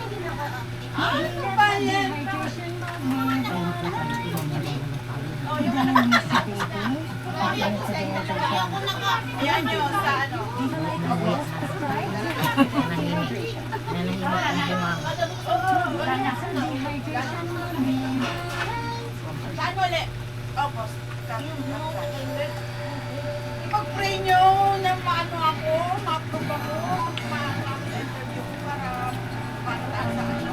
Ano ba yan? Ayan yun sa ano. Saan ulit? Opo. Ipag-pray nyo na maano ako, ma-approve ako, ma-interview ko para taas sa ano.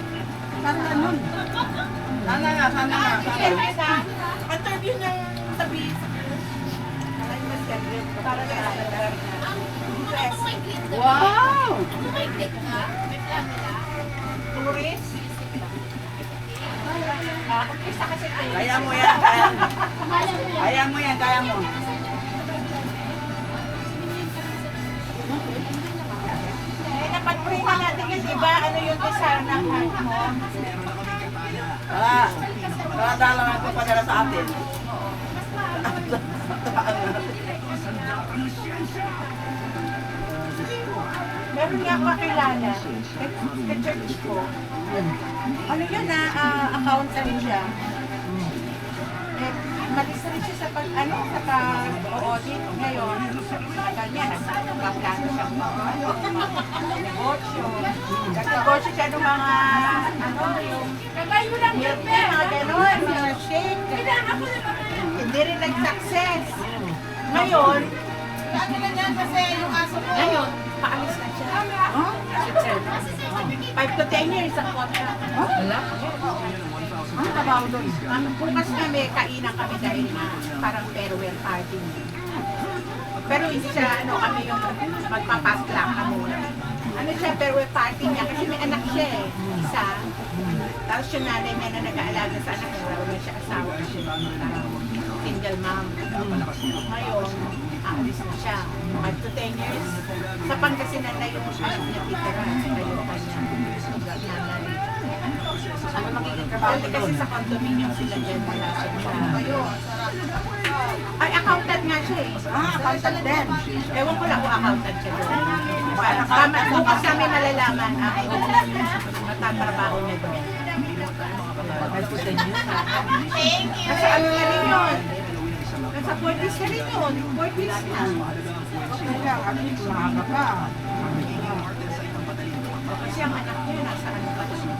Sana nun. Sana nga. Interview ng sabi. Para sa US. Wow! Tourist. Kaya mo yan, kaya mo. Kaya mo yan, kaya mo. Napag-pray na natin yun, diba? Ano yung desire ng heart mo? Para dalangan ko padala sa atin. Meron nga pakilala. Ka-church ko. Ano yun accountant siya. Malis rin siya sa pag-audit ngayon. Tagal niya, nagpaplano siya negosyo. Nag-negosyo siya ng mga, yung milk tea, mga gano'n, mga shake. Hindi rin nag-success. Ngayon, ano na yan kasi yung aso ko? Ngayon, paalis na siya. Switzerland. 5 to 10 years ang contract. Wala? Ano trabaho doon? Bukas kami, kainan kami dahil parang farewell party. Pero hindi siya, kami yung magpapaslang na muna. Ano siya, farewell party niya kasi may anak siya isa. Tapos yung nanay niya na nag-aalaga sa anak niya, wala siya asawa siya. Single mom. Ngayon, aalis na siya. 5 to 10 years. Sa Pangasinan na yung anak niya titira. Kayo kanya. Nanay. Ano magiging trabaho Kasi doon? sa condominium sila dyan, wala siya. Ay, accountant nga siya eh. Accountant din. Ewan ko lang kung accountant siya doon. Tama, bukas namin malalaman ang matatrabaho niya doon. Kasi ano na rin yun? Nasa 40s na rin yun. 40s na. Okay lang, at least maaga pa. Kasi ang anak niya nasa ano pa siya.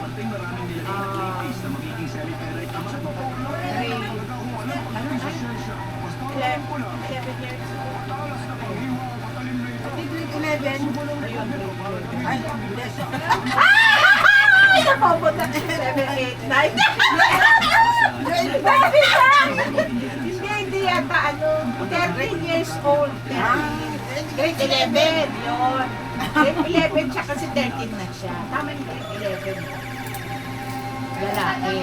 Grade 11 years. Grade 11. Ay, Ay! Napapunta na 7, 8, 9. Hindi yata 13 years old. Grade 11, yun. Grade 11 siya kasi 13 na siya. Tama yung grade 11. Lalaki.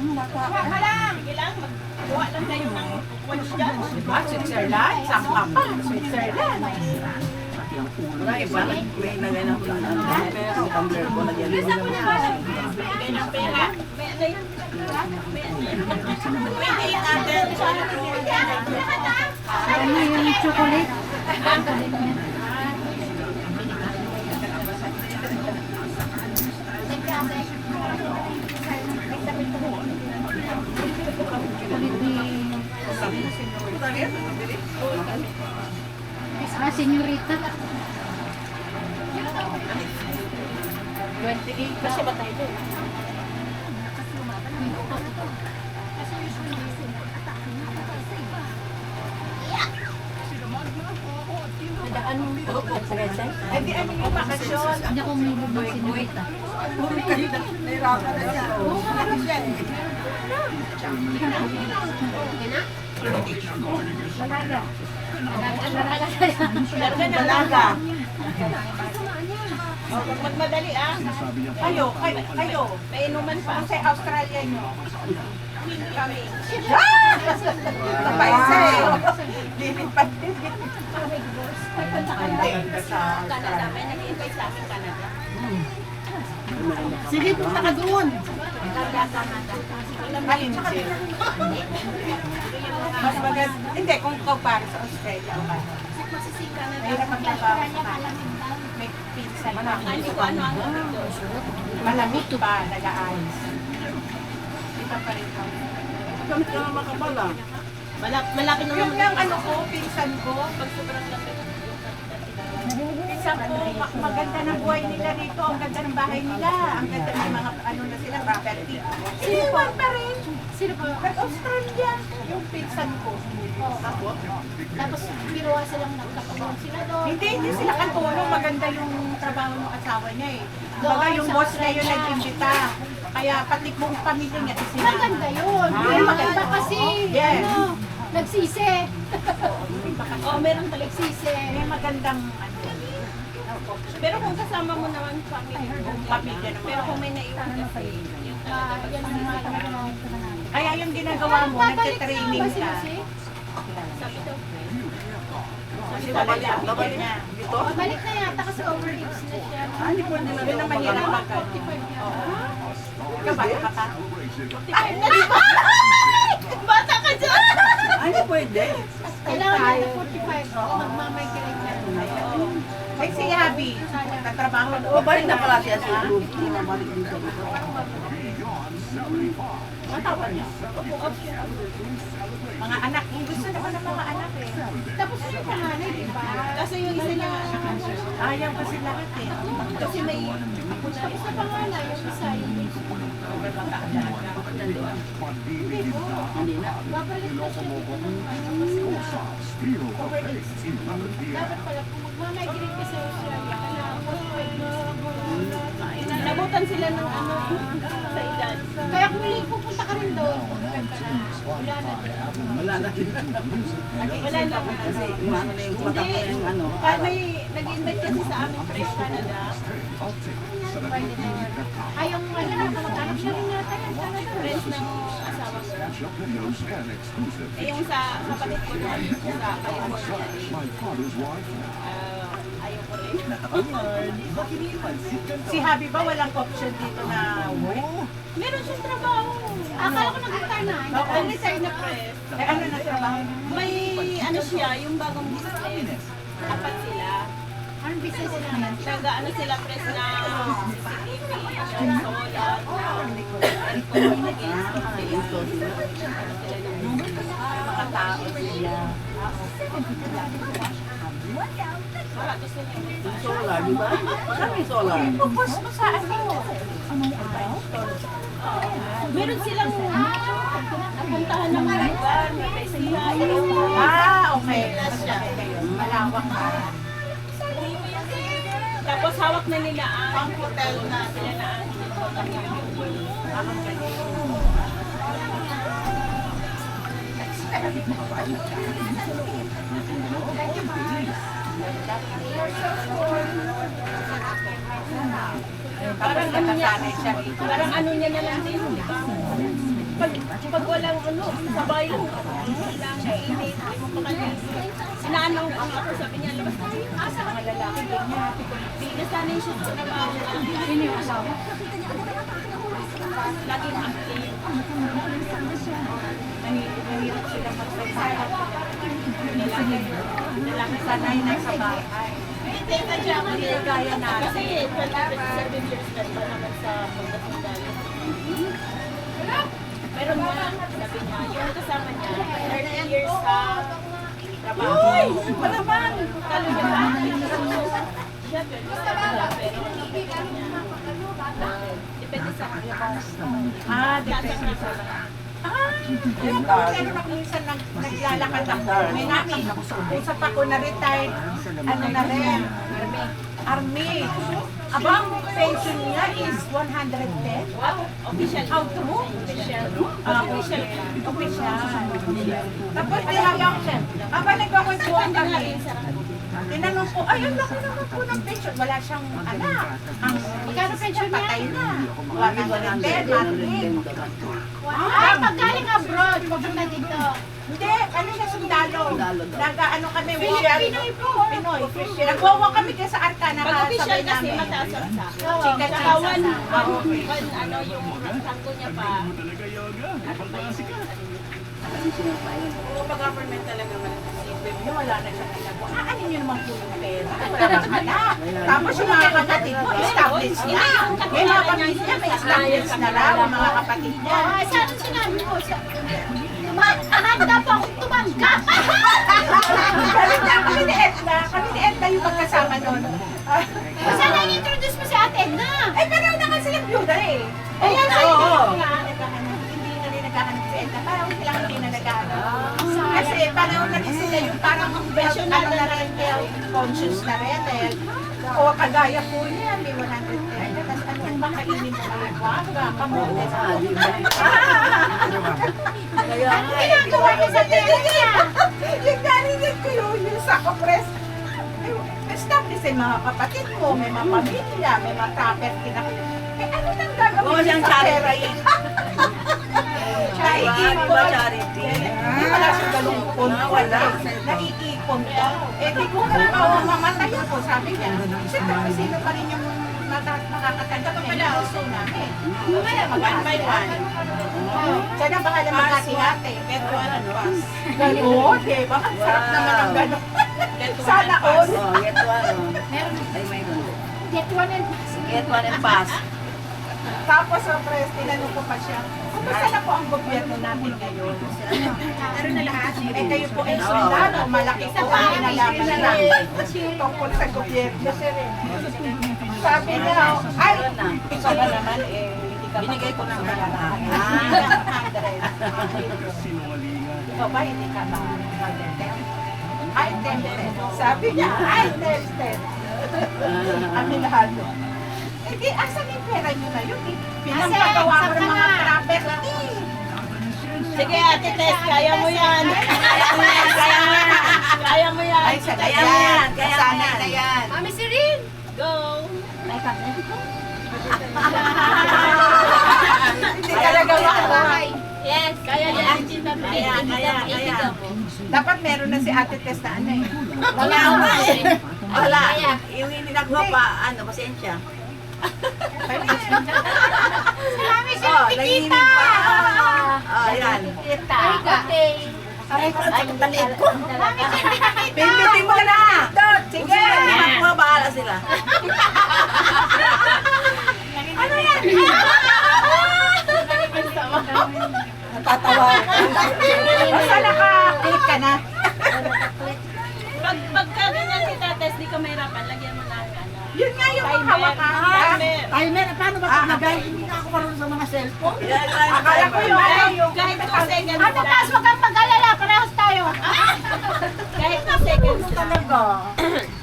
Wala lang. Kuha lang kayo ng watch dyan. Diba? Switzerland? Saan ka pa? Switzerland. wala iba. May nagana ko ng pero ang tumbler ko nagyan. Bigay ng pera. Ano yung chocolate? Senyorita. 28 kasi ba tayo doon? Hindi ano yung bakasyon. Hindi ako may bubong senyorita. Puro kayo na nahirapan na siya. Ano siya eh? Dalaga. Huwag magmadali Kayo, painuman pa. Kasi Australia nyo. Kami. Paisa eh. Lilipat din. Sa Canada. May nag-invite sa amin Canada. Sige, punta ka doon. Alin sila? Mas maganda. Hindi, kung kumpara sa Australia. Mahirap magtrabaho sa pinsan lang. Hindi ko ano ang gamit doon. Malamig pa, nag-aayos. Kita pa rin kami. Gamit ka naman makapal ah. Malaki naman. Yung lang ano ko, pinsan ko, Pag sobrang lapit. pinsan ko, maganda ng buhay nila rito, ang ganda ng bahay nila, ang ganda ng mga ano na sila, property. Iniwan pa rin. Sino po? Nag-Australia, yung pinsan ko. Tapos biruwa silang nagkapagod sila doon. Hindi sila katulong, maganda yung trabaho ng asawa niya eh. Doon Baga yung sa boss na yun Australia. nag-imbita. Kaya pati buong pamilya niya sila. Maganda yun. Pero maganda kasi, Yes. ano, nagsisi. Oh, meron talaga. Nagsisi. May magandang ano. Pero kung kasama mo naman family, Pamilya naman. pero kung may naiwan kasi, yung talaga Yan ang mga ginagawa ko na natin. Kaya yung ginagawa mo, nagtitraining ba si ka. Lucy? sabi daw. Kasi wala lang, bigyan niya. Dito? Balik na yata kasi overage na siya. Ah, hindi pwede na Yun ang mahirap mag 45 yata. Ikaw ba? Ka pa? Ay, bata ka dyan! Ah, hindi pwede. Kailangan na 45 magmamigrate na. Ay, si Abby, tatrabaho O, doon. balik na pala siya sa Luz. Hindi na balik din sa dito. Matawa niya. Mga anak, gusto naman ng mga anak eh. Tapos yung panganay, di ba? Kasi yung isa niya, Ayaw kasi lahat eh. kasi may, Isa panganay, yung isa, yung Hindi na. babalik na siya dito ng ano, kasi overage. Dapat pala, kung magmamigrate ka sa Australia, kailangan mo nabutan sila ng ano, sa edad. Kaya kung muli pupunta ka rin doon, wala na din. Wala na din. Wala na. Kasi umano na yung matak na yung ano. Kaya may nag-invite kasi sa amin Fresh Canada. Pwede na yun. Ay, yung ano, kamag-anak siya rin natin. Friends ng asawa ko. Eh yung sa kapatid ko na sa California, ayaw ko rin. Si Habi ba walang option dito na work? Meron siyang trabaho. Akala ko nag-retire na. Nag-resign na press. Eh ano na trabaho? May ano siya, yung bagong business. Apat sila. Anong business nila? Nag-ano sila press na CCTV, solar, aircon, nag-install sila. Mga tao sila. Gusto niya. Yung solar, di ba? Magkano yung solar? Pupos mo sa ano? Meron silang napuntahan ng mga lugar, may festival. Okay. Malawak ka. Tapos hawak na nila ang Hotel na. sila na ang Ang galing. Parang nakasanay siya rito. parang ano niya na lang din, di ba? Pag walang ano, sabay lang, walang mainit, hindi mo pakalisin. Sinanong ang ako, sabi niya, labas tayo. Sa mga lalaki din niya. Nasanay siya sa trabaho. Sino yung asawa? Laging active. Mahirap sila magsaysaya. Lalaki sanay na sa bahay. Hindi ka siya, Hindi gaya natin. kasi 27 years ka pa naman sa pagkakasal. Meron nga, sabi niya, yung kasama niya, 30 years sa trabaho. Uy! Palaban! Talo niya ba? Siya, pero depende sa Depende sa Kaya meron ako minsan naglalakad ako. May namin, usap ako na retired, ano na rin, Army. Abang pension niya is 110. official. How to move? Official. Official. Official. Tapos tinawag siya. Habang nagkakwentuhan kami, tinanong ko, ayun, laki naman po ng pension. Wala siyang anak. Ang Magkano pension niya? patay na. 110, monthly. Ah, paggaling abroad, pupunta dito. Hindi, ano siya sundalo. Sundalo daw. Nag-ano kami, Pinoy po. Pinoy. Nagwawa kami kaya sa Arca, Pag official nakasabay kasi namin. mataas ang sa. Chika Saka chika. one, Ah, okay. ano yung rango niya pa. Kasi sinapa yun. Oo, pag-government talaga malakas. Yung wala na siya ginagawa. Ano nyo naman po yung pera? Wala ka na. Tapos yung mga kapatid mo, established na. May mga kapatid niya, may established na raw ang mga kapatid niya. Ay, saan ang sinabi mo? Handa po akong tumanggap. Kami ni Edna yung magkasama nun. Saan na-introduce mo si Ate Edna? Eh, pero naman sila byuda eh. Eh, yan sa Oo. hindi na rin naghahanap si Edna. Parang silang hindi na naghahanap. Kasi parang na rin sila yung parang professional na rin, health conscious na rin. O kagaya po niya, may 110. Tapos ano yung makainin mo na rin? Wag, kamote sa Ah, di ba? Kaya Ano nga eh. ginagawa niya sa pera niya? Yung narinig ko yung sa kopres. Establish yung mga kapatid mo, may mga pamilya, may mga property na. Eh ano nang Oo, gagawin siyang sa pera charity. yun? Di ba charity? Hindi wala siyang galungkon. Wala. Naiipon to. Eh di kung mamatay ako, sabi niya. Siyempre, sino pa rin yung makakatanggap niya. Gusto namin. One by one. Siya na bahala maghati-hati. Get one and pass. Gano'n, eh. Baka ang sarap naman ang gano'n. Get one Sana and pass. all. Oh, get one. Oh. Ay, mayroon. Get one and Get one and pass. Tapos, surprise, tinanong ko pa siya, kumusta na po ang gobyerno natin ngayon? Meron na lahat. Eh, kayo po ay sundalo, malaki po ang kinalaman na tungkol sa gobyerno. Sabi niya, ay, ikaw ba naman, eh, hindi ka Binigay ko ng Ah, 100. Ikaw ba, hindi ka ba mag-10? Ay, 10. Sabi niya, ay, 10. Aminado. Eh, di, asan yung pera niyo na yun? Eh? Pinapagawa ko ng mga property. Sige, Ate Tess, kaya mo yan. Kaya mo yan, kaya mo yan. Kaya mo yan. Ay, sana Kaya mo yan, kaya mo Sana yan. na yan. Mami Sirin! Go! Hindi talaga makawa. Yes, Kaya yan, Tita Kaya, kaya. Dapat meron na si Ate Tess na ano eh. Wala nga eh. Wala. Yung hindi nakuha pa, ano, pasensya. Mami Oh, Sirin, nanginig Tita! pa. Oh, yan. Tita. Okay. Ay, baliit ko. Mami Sirin, Tita! Pindutin mo na. Sige! Hindi makuha, bahala sila. Ano yan? Natatawa ako. Basta naka-click ka na. Pagka ganyan, Tita Tess, di ka mahirapan, lagyan mo na ang ano. Yun nga yung Timer. hawakan. Timer. Timer, paano ba kumagay? Hindi na ako marunong sa mga cellphone. Akala ko yung ano yung Kahit 2 seconds Ano, lang. tas wag kang mag-alala, parehas tayo. Kahit 2 seconds lang. Talaga.